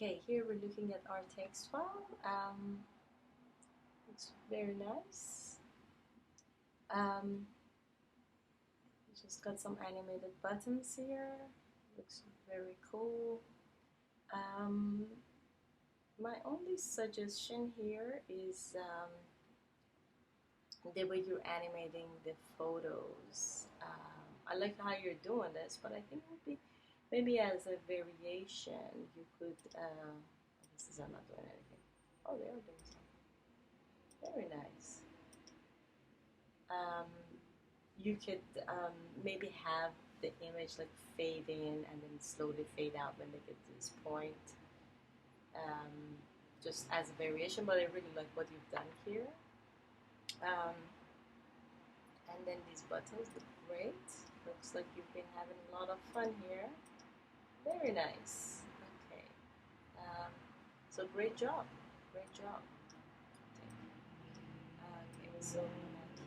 Okay, here we're looking at our text file. It's very nice. Just got some animated buttons here. Looks very cool. My only suggestion here is the way you're animating the photos. I like how you're doing this, but I think maybe as a variation you could. This is I'm not doing anything. Oh, they are doing something. Very nice. You could maybe have the image like fade in and then slowly fade out when they get to this point, just as a variation, but I really like what you've done here. Um, and then these buttons look great. Looks like you've been having a lot of fun here. Very nice. Okay. So great job. Great job. Okay, so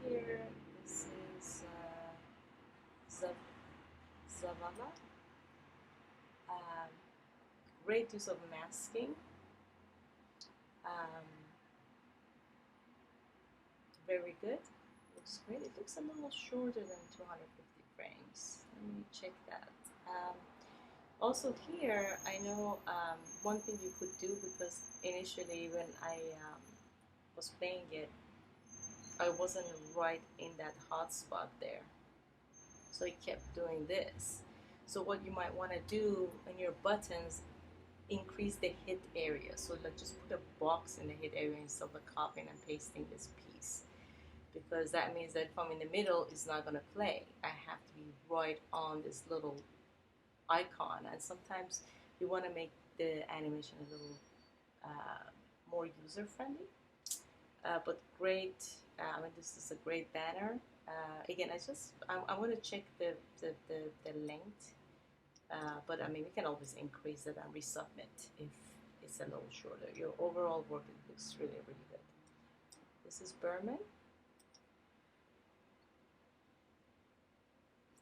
here, this is Zavala. Um, Great use of masking. Um, Very good. Looks great. It looks a little shorter than 250 frames. Let me check that. Also here, I know one thing you could do, because initially when I was playing it, I wasn't right in that hot spot there. So it kept doing this. So what you might want to do in your buttons, increase the hit area. So like just put a box in the hit area instead of copying and pasting this piece, because that means that from in the middle is not going to play. I have to be right on this little icon, and sometimes you want to make the animation a little more user friendly. But great. I mean, this is a great banner. Again, I want to check the length, but I mean we can always increase it and resubmit if it's a little shorter. Your overall work looks really good. This is Berman.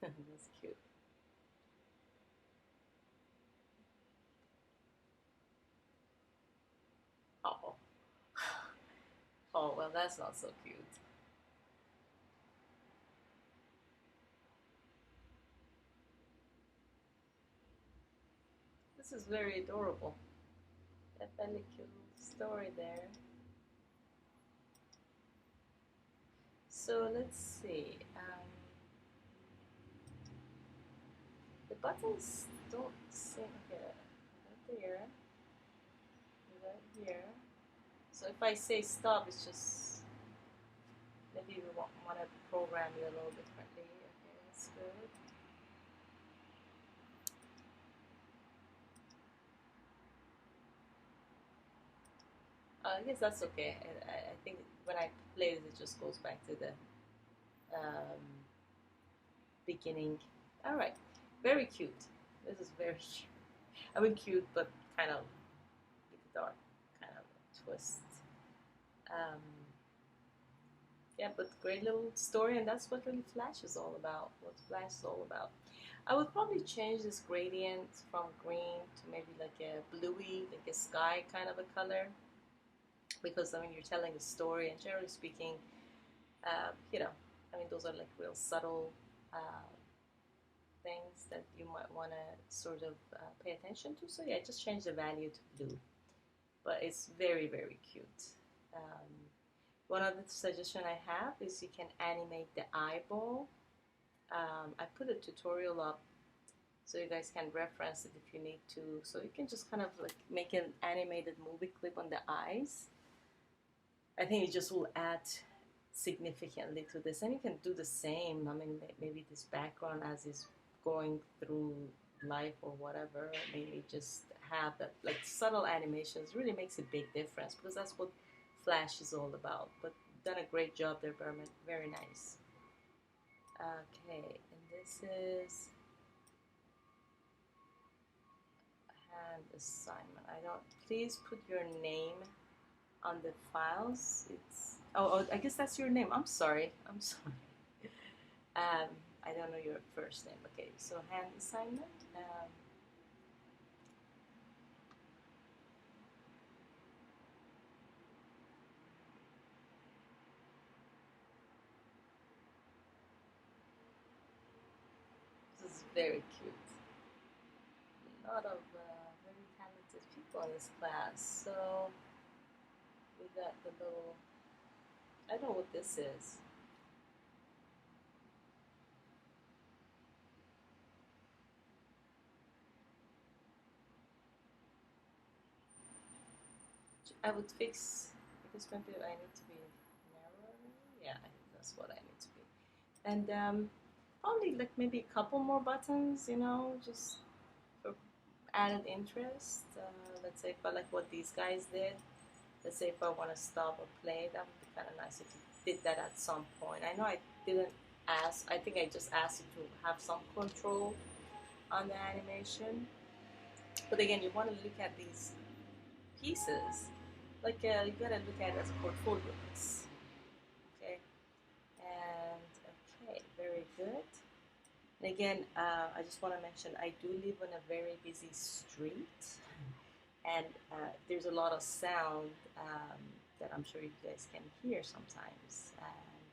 That's cute. Oh, oh well, that's not so cute. This is very adorable. A very cute story there. So let's see. The buttons don't seem okay. Right there, right here. So if I say stop, it's just maybe we want to program it a little differently. Okay, that's good. I guess that's okay. I think when I play this, it just goes back to the um, beginning. All right, very cute. This is very cute. I mean, cute, but kind of dark, kind of twist. Um, yeah, but great little story, and that's what really Flash is all about. What Flash is all about. I would probably change this gradient from green to maybe like a bluey, like a sky kind of a color, because I mean you're telling a story, and generally speaking, I mean those are like real subtle things that you might want to sort of pay attention to. So yeah, just change the value to blue, but it's very cute. Um, One other suggestion I have is you can animate the eyeball. I put a tutorial up so you guys can reference it if you need to. So you can just kind of like make an animated movie clip on the eyes. I think it just will add significantly to this, and you can do the same. I mean, maybe this background as is going through life or whatever, maybe just have that like subtle animations really makes a big difference, because that's what Flash is all about. But done a great job there, Berman. Very nice. Okay, and this is hand assignment. I don't. Please put your name on the files. Oh, I guess that's your name. I'm sorry. I'm sorry. I don't know your first name. Okay, so hand assignment. Very cute. A lot of very talented people in this class. So we got the little, I don't know what this is. I would fix, because maybe I need to be narrower. Yeah, I think that's what I need to be. And probably like maybe a couple more buttons, you know, just for added interest. Let's say if I like what these guys did. Let's say if I want to stop or play, that would be kind of nice if you did that at some point. I know I didn't ask, I think I just asked you to have some control on the animation. But again, you want to look at these pieces, like you gotta look at it as a portfolio piece. Okay, and okay, very good. And again, I just want to mention I do live on a very busy street, and there's a lot of sound that I'm sure you guys can hear sometimes. And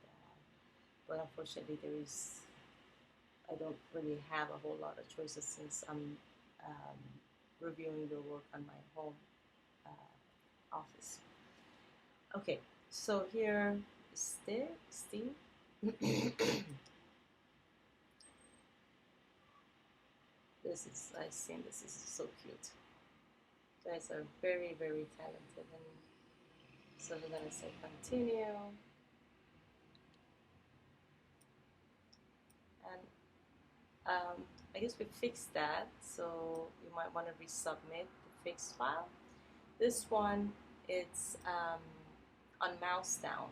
but unfortunately, I don't really have a whole lot of choices since I'm reviewing the work on my home office. Okay, so here, Steve. This is, I think this is so cute. You guys are very, very talented. And so we're gonna say continue. And I guess we fixed that, so you might want to resubmit the fixed file. This one, it's on mouse down.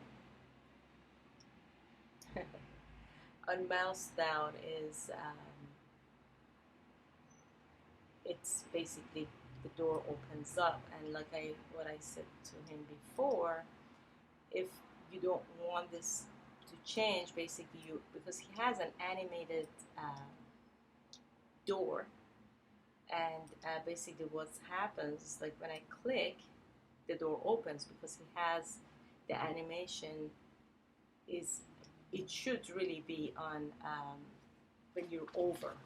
On mouse down is it's basically the door opens up, and like what I said to him before, if you don't want this to change, basically because he has an animated door, and basically what happens is like when I click, the door opens because he has the animation is, it should really be on when you're over.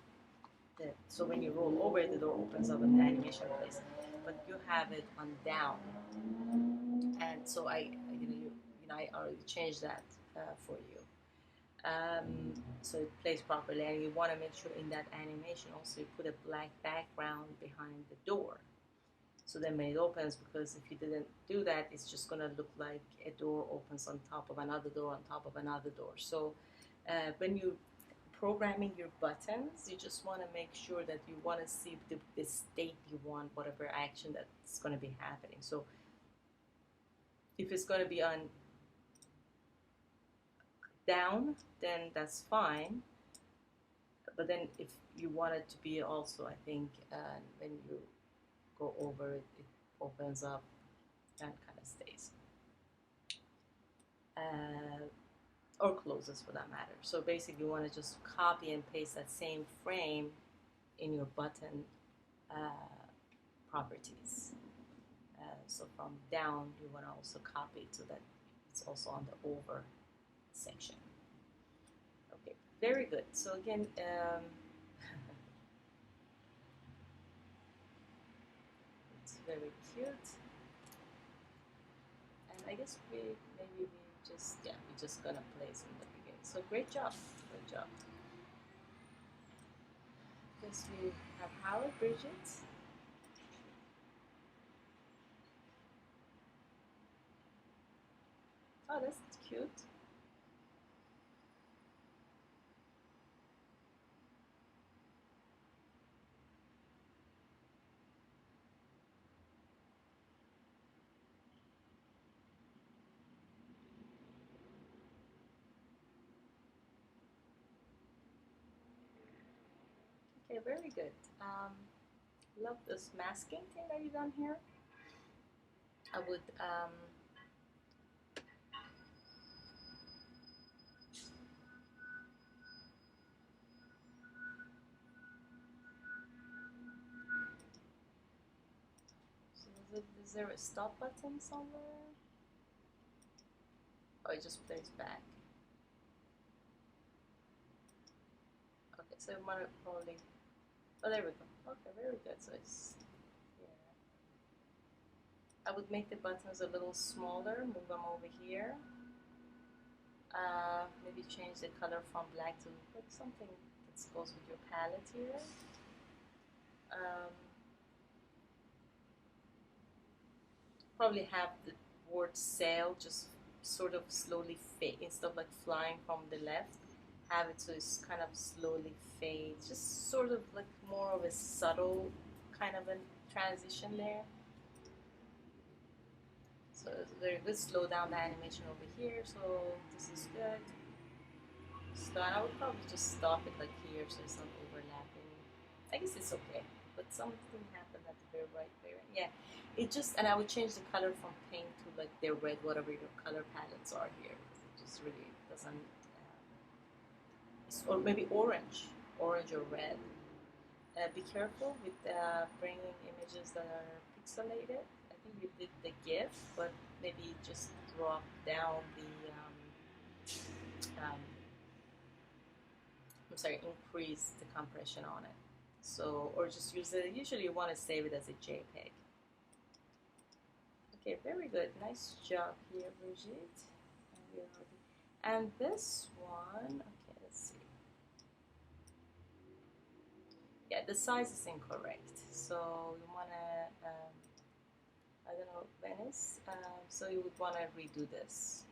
So when you roll over, the door opens up and the animation plays. But you have it on down, and so I already changed that for you. So it plays properly, and you want to make sure in that animation also you put a black background behind the door. So then when it opens, because if you didn't do that, it's just gonna look like a door opens on top of another door on top of another door. So when you programming your buttons, you just want to make sure that you want to see the state you want, whatever action that's going to be happening. So if it's going to be on down, then that's fine. But then if you want it to be also, I think when you go over it, it opens up and kind of stays. Or closes for that matter. So basically you want to just copy and paste that same frame in your button properties. So from down, you want to also copy it so that it's also on the over section. Okay, very good. So again, it's very cute. And I guess we're just gonna place in the beginning. So great job, great job. Guess we have Howard, Bridget. Oh, that's cute. Okay, very good. Love this masking thing that you've done here. I would so is there a stop button somewhere? Oh, it just plays back. Okay, So I'm gonna probably, oh, there we go. Okay, very good. So it's here. I would make the buttons a little smaller, move them over here. Maybe change the color from black to like something that goes with your palette here. Probably have the word sail just sort of slowly fade instead of like flying from the left. Have it so it's kind of slowly fades, just sort of like more of a subtle kind of a transition there. So it's very good. Slow down the animation over here. So this is good. So I would probably just stop it like here so it's not overlapping. I guess it's okay, but something happened at the very right. Yeah, it just, and I would change the color from pink to like their red, whatever your color palettes are here. It just really doesn't, or maybe orange or red. Be careful with bringing images that are pixelated. I think you did the GIF, but maybe just drop down the I'm sorry, increase the compression on it. So, or just use it, usually you want to save it as a JPEG. Okay, very good. Nice job here, Brigitte. And this one, okay, let's see. Yeah, the size is incorrect. So you want to, I don't know, Venice. So you would want to redo this.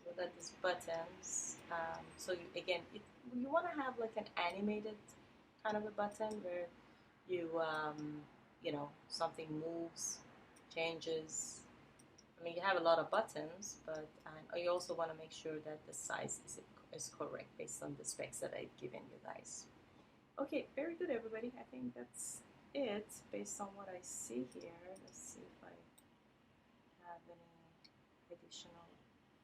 Look at these buttons. So you, again, you want to have like an animated kind of a button where you, you know, something moves, changes. I mean, you have a lot of buttons, but you also want to make sure that the size is correct based on the specs that I've given you guys. Okay, very good, everybody. I think that's it based on what I see here. Let's see if I have any additional